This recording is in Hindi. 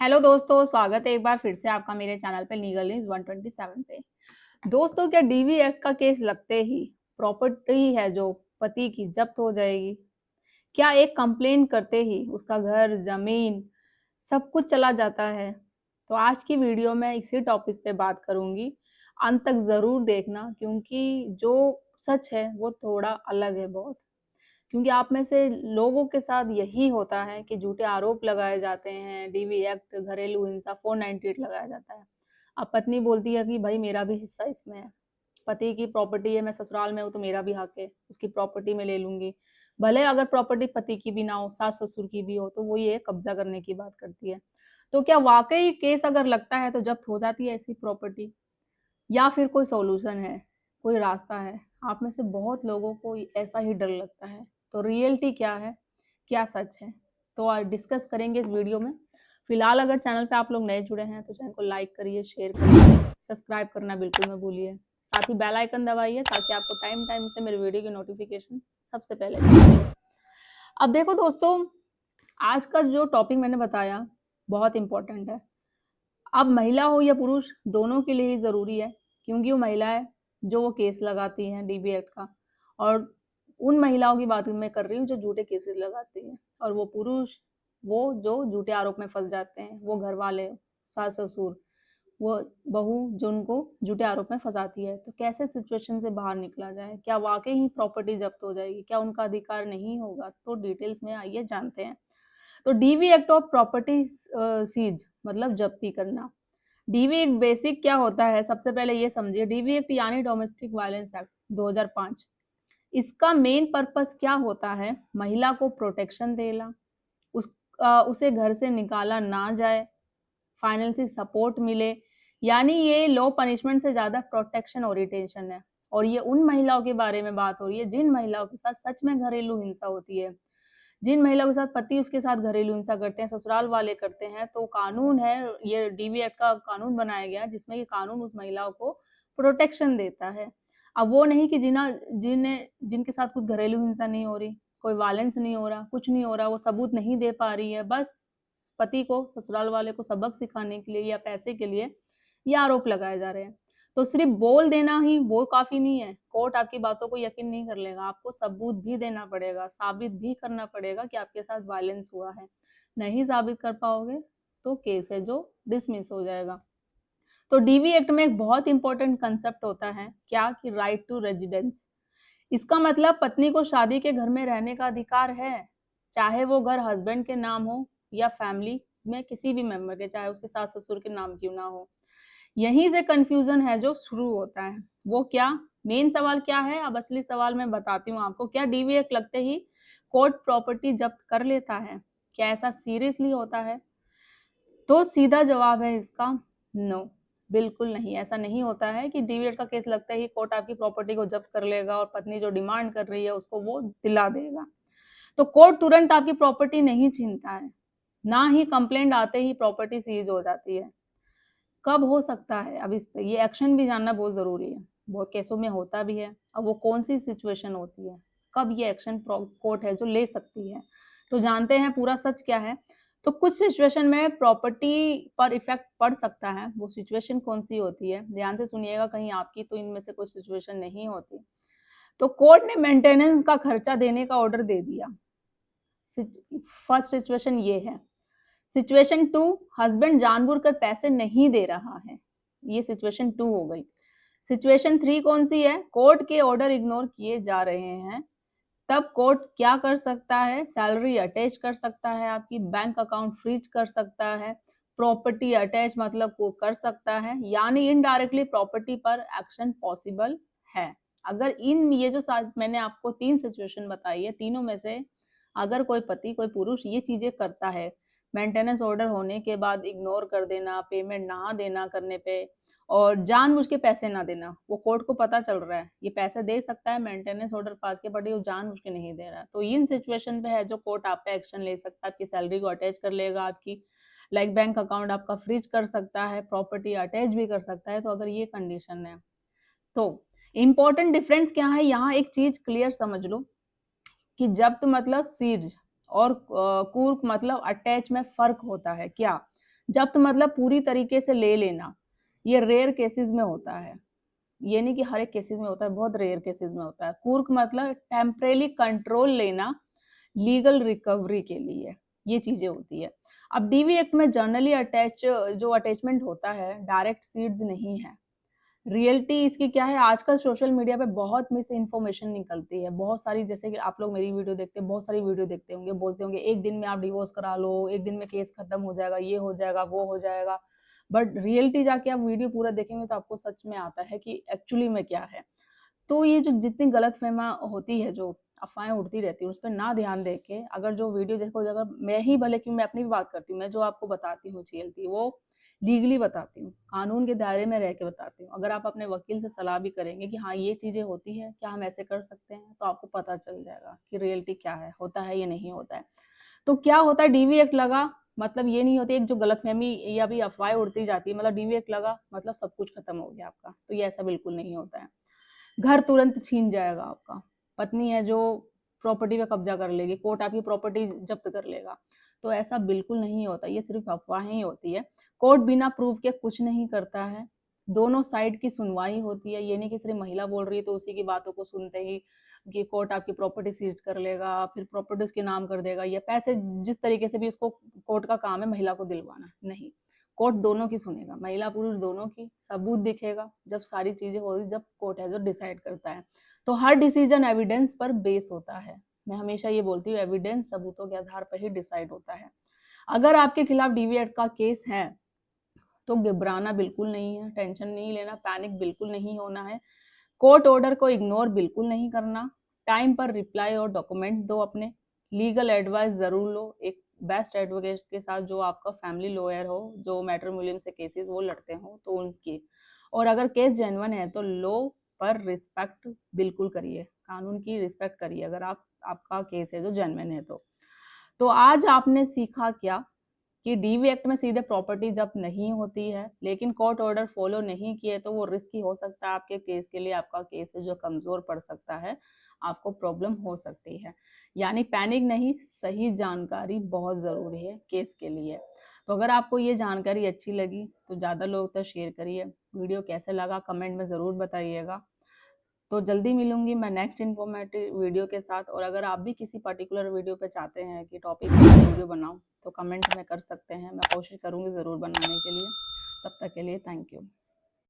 हेलो दोस्तों, स्वागत है एक बार फिर से आपका मेरे चैनल पे लीगल न्यूज 127 पे। दोस्तों, क्या डीवी एक्ट का केस लगते ही प्रॉपर्टी है जो पति की जब्त हो जाएगी? क्या एक कंप्लेन करते ही उसका घर, जमीन सब कुछ चला जाता है? तो आज की वीडियो में इसी टॉपिक पे बात करूंगी। अंत तक जरूर देखना, क्योंकि जो सच है वो थोड़ा अलग है बहुत। क्योंकि आप में से लोगों के साथ यही होता है कि झूठे आरोप लगाए जाते हैं, डीवी एक्ट, घरेलू हिंसा 498 लगाया जाता है। अब पत्नी बोलती है कि भाई मेरा भी हिस्सा इसमें है, पति की प्रॉपर्टी है, मैं ससुराल में हूँ तो मेरा भी हक है, उसकी प्रॉपर्टी में ले लूंगी। भले अगर प्रॉपर्टी पति की भी ना हो, सास ससुर की भी हो, तो वो ये कब्जा करने की बात करती है। तो क्या वाकई केस अगर लगता है तो जब्त हो जाती है ऐसी प्रॉपर्टी, या फिर कोई सॉल्यूशन है, कोई रास्ता है? आप में से बहुत लोगों को ऐसा ही डर लगता है। तो रियलिटी क्या है, क्या सच है, तो आज डिस्कस करेंगे इस वीडियो में। फिलहाल अगर चैनल पे आप लोग नए जुड़े हैं तो चैनल को लाइक करिए, शेयर करिए, सब्सक्राइब करना बिल्कुल मत भूलिए। साथ ही बेल आइकन दबाइए ताकि आपको टाइम टाइम से मेरे वीडियो की नोटिफिकेशन सबसे पहले मिले। अब देखो दोस्तों, आज का जो टॉपिक मैंने बताया बहुत इंपॉर्टेंट है। अब महिला हो या पुरुष, दोनों के लिए ही ज़रूरी है, क्योंकि वो महिलाएं जो वो केस लगाती हैं डीबी एक्ट का, और उन महिलाओं की बात मैं कर रही हूँ जो झूठे केसेस लगाती हैं, और वो पुरुष वो जो झूठे आरोप में फंस जाते हैं, वो घर वाले, सास ससुर, वो बहू जो उनको झूठे आरोप में फंसाती है। तो कैसे सिचुएशन से बाहर निकला जाए? क्या वाकई ही प्रॉपर्टी जब्त हो जाएगी? क्या उनका अधिकार नहीं होगा? तो डिटेल्स में आइए जानते हैं। तो डीवी एक्ट ऑफ प्रॉपर्टी सीज मतलब जब्ती करना। डीवी एक्ट बेसिक क्या होता है, सबसे पहले ये समझिए। डीवी एक्ट यानी डोमेस्टिक वायलेंस एक्ट 2005। इसका मेन पर्पस क्या होता है? महिला को प्रोटेक्शन देना, उसे घर से निकाला ना जाए, फाइनेंशियल सपोर्ट मिले। यानी ये लो पनिशमेंट से ज्यादा प्रोटेक्शन ओरिएंटेशन है। और ये उन महिलाओं के बारे में बात हो रही है जिन महिलाओं के साथ सच में घरेलू हिंसा होती है, जिन महिलाओं के साथ पति उसके साथ घरेलू हिंसा करते हैं, ससुराल वाले करते हैं। तो कानून है, ये डीवी एक्ट का कानून बनाया गया जिसमें ये कानून उस महिलाओं को प्रोटेक्शन देता है। अब वो नहीं कि जिनके साथ कुछ घरेलू हिंसा नहीं हो रही, कोई वायलेंस नहीं हो रहा, कुछ नहीं हो रहा, वो सबूत नहीं दे पा रही है, बस पति को, ससुराल वाले को सबक सिखाने के लिए या पैसे के लिए ये आरोप लगाए जा रहे हैं। तो सिर्फ बोल देना ही वो काफी नहीं है। कोर्ट आपकी बातों को यकीन नहीं कर लेगा, आपको सबूत भी देना पड़ेगा, साबित भी करना पड़ेगा कि आपके साथ वायलेंस हुआ है। नहीं साबित कर पाओगे तो केस है जो डिसमिस हो जाएगा। तो डीवी एक्ट में एक बहुत इंपॉर्टेंट कंसेप्ट होता है, क्या कि राइट टू रेजिडेंस। इसका मतलब पत्नी को शादी के घर में रहने का अधिकार है, चाहे वो घर हस्बैंड के नाम हो या फैमिली में किसी भी मेंबर के, चाहे उसके सास ससुर के नाम क्यों ना हो। यहीं से कंफ्यूजन है जो शुरू होता है। वो क्या, मेन सवाल क्या है? अब असली सवाल मैं बताती हूँ आपको। क्या डीवी एक्ट लगते ही कोर्ट प्रॉपर्टी जब्त कर लेता है? क्या ऐसा सीरियसली होता है? तो सीधा जवाब है इसका नो, बिल्कुल नहीं। ऐसा नहीं होता है कि डीवी एक्ट का केस लगते ही कोर्ट आपकी प्रॉपर्टी को जब्त कर लेगा और पत्नी जो डिमांड कर रही है उसको वो दिला देगा। तो कोर्ट तुरंत आपकी प्रॉपर्टी नहीं छीनता है, ना ही कंप्लेंट आते ही प्रॉपर्टी सीज हो जाती है। कब हो सकता है? अब इस पे ये एक्शन भी जानना बहुत ज़रूरी है। बहुत केसों में होता भी है। अब वो कौन-सी सिचुएशन होती है, कब ये एक्शन कोर्ट है जो ले सकती है। तो जानते हैं पूरा सच क्या है। तो कुछ सिचुएशन में प्रॉपर्टी पर इफ़ेक्ट पड़ सकता है। वो सिचुएशन कौन-सी होती है? ध्यान से सुनिएगा, कहीं आपकी तो इनमें से कोई सिचुएशन नहीं होती। तो कोर्ट ने मेंटेनेंस का खर्चा देने का ऑर्डर दे दिया। फर्स्ट सिचुएशन ये है। सिचुएशन 2, हस्बैंड जानबूझकर पैसे नहीं दे रहा है, ये सिचुएशन 2 हो गई। सिचुएशन 3 कौन सी है? कोर्ट के ऑर्डर इग्नोर किए जा रहे हैं। तब कोर्ट क्या कर सकता है? सैलरी अटैच कर सकता है, आपकी बैंक अकाउंट फ्रीज कर सकता है, प्रॉपर्टी अटैच मतलब वो कर सकता है। यानी इनडायरेक्टली प्रॉपर्टी पर एक्शन पॉसिबल है। अगर इन ये जो मैंने आपको 3 सिचुएशन बताई है, तीनों में से अगर कोई पति, कोई पुरुष ये चीजें करता है, मेंटेनेंस ऑर्डर होने के बाद इग्नोर कर देना, पेमेंट ना देना करने पे, और जानबूझ के पैसे ना देना, वो कोर्ट को पता चल रहा है ये पैसे दे सकता है, मेंटेनेंस ऑर्डर पास के, बट ये जानबूझ के नहीं दे रहा, तो इन सिचुएशन पे है जो कोर्ट आप पे एक्शन ले सकता है। आपकी सैलरी को अटैच कर लेगा, आपकी लाइक बैंक अकाउंट आपका फ्रीज कर सकता है, प्रॉपर्टी अटैच भी कर सकता है। तो अगर ये कंडीशन है तो इम्पोर्टेंट डिफरेंस क्या है, यहाँ एक चीज क्लियर समझ लो कि जब्त मतलब सीज और कुर्क मतलब अटैच में फर्क होता है। क्या? जब्त मतलब पूरी तरीके से ले लेना, ये रेयर केसेस में होता है, ये नहीं कि हर एक केसेस में होता है, बहुत रेयर केसेस में होता है। कुर्क मतलब टेम्परेली कंट्रोल लेना लीगल रिकवरी के लिए, ये चीजें होती है। अब डीवी एक्ट में जर्नली जो अटैचमेंट होता है डायरेक्ट सीड्स नहीं है। रियलिटी इसकी क्या है, आजकल सोशल मीडिया पे बहुत मिस इन्फॉर्मेशन निकलती है, बहुत सारी, जैसे कि आप लोग मेरी वीडियो देखते हैं, बहुत सारी वीडियो देखते होंगे, बोलते होंगे एक दिन में आप डिवोर्स करा लो, एक दिन में केस खत्म हो जाएगा, ये हो जाएगा, वो हो जाएगा। बट रियलिटी जाके आप वीडियो पूरा देखेंगे तो आपको सच में आता है कि एक्चुअली में क्या है। तो ये जो जितनी गलतफहमियां होती है, जो अफवाहें उड़ती रहती है, उस पर ना ध्यान दे के अगर जो वीडियो देखो, अगर मैं ही भले कि मैं अपनी भी बात करती हूँ, मैं जो आपको बताती हूँ चीएलटी वो लीगली बताती हूँ, कानून के दायरे में रह के बताती हूँ। अगर आप अपने वकील से सलाह भी करेंगे कि हाँ ये चीजें होती है, क्या हम ऐसे कर सकते हैं, तो आपको पता चल जाएगा कि रियलिटी क्या है, होता है या नहीं होता है। तो क्या होता है, डीवी एक्ट लगा मतलब ये नहीं होती, एक जो गलतफहमी या भी अफवाह उड़ती जाती है, मतलब डीवी एक्ट लगा मतलब सब कुछ खत्म हो गया आपका, तो ये ऐसा बिल्कुल नहीं होता है। घर तुरंत छीन जाएगा आपका, पत्नी है जो प्रॉपर्टी पे कब्जा कर लेगी, कोर्ट आपकी प्रॉपर्टी जब्त कर लेगा, तो ऐसा बिल्कुल नहीं होता, ये सिर्फ अफवाहें ही होती है। कोर्ट बिना प्रूफ के कुछ नहीं करता है, दोनों साइड की सुनवाई होती है, ये नहीं कि सिर्फ महिला बोल रही है तो उसी की बातों को सुनते ही कि कोर्ट आपकी प्रॉपर्टी सीज कर लेगा, फिर प्रॉपर्टी उसके नाम कर देगा, या पैसे जिस तरीके से भी उसको कोर्ट का काम है महिला को दिलवाना, नहीं, कोर्ट दोनों की सुनेगा, महिला पुरुष दोनों की, सबूत दिखेगा, जब सारी चीजें होगी, जब कोर्ट है जो डिसाइड करता है। तो हर डिसीजन एविडेंस पर बेस होता है, मैं हमेशा ये बोलती हूँ, एविडेंस सबूतों के आधार पर ही डिसाइड होता है। अगर आपके खिलाफ डीवी एक्ट का केस है तो घबराना बिल्कुल नहीं है, टेंशन नहीं लेना, पैनिक बिल्कुल नहीं होना है, कोर्ट ऑर्डर को इग्नोर बिल्कुल नहीं करना, टाइम पर रिप्लाई और डॉक्यूमेंट्स दो अपने, लीगल एडवाइस जरूर लो, एक बेस्ट एडवोकेट के साथ जो आपका फैमिली लॉयर हो, जो मैट्रिमोनियम से केसेस वो लड़ते हो तो उनकी, और अगर केस जेन्युइन है तो लो पर रिस्पेक्ट बिल्कुल करिए, कानून की रिस्पेक्ट करिए, अगर आपका केस है जो जेन्युइन है तो आज आपने सीखा क्या कि डीवी एक्ट में सीधे प्रॉपर्टी जब्त नहीं होती है, लेकिन कोर्ट ऑर्डर फॉलो नहीं किए तो वो रिस्की हो सकता है आपके केस के लिए, आपका केस है जो कमजोर पड़ सकता है, आपको प्रॉब्लम हो सकती है। यानी पैनिक नहीं, सही जानकारी बहुत जरूरी है केस के लिए। तो अगर आपको ये जानकारी अच्छी लगी तो ज्यादा लोग तक शेयर करिए, वीडियो कैसे लगा कमेंट में जरूर बताइएगा। तो जल्दी मिलूंगी मैं नेक्स्ट इन्फॉर्मेटिव वीडियो के साथ, और अगर आप भी किसी पर्टिकुलर वीडियो पे चाहते हैं कि टॉपिक पर वीडियो बनाऊं तो कमेंट में कर सकते हैं, मैं कोशिश करूंगी ज़रूर बनाने के लिए। तब तक के लिए थैंक यू।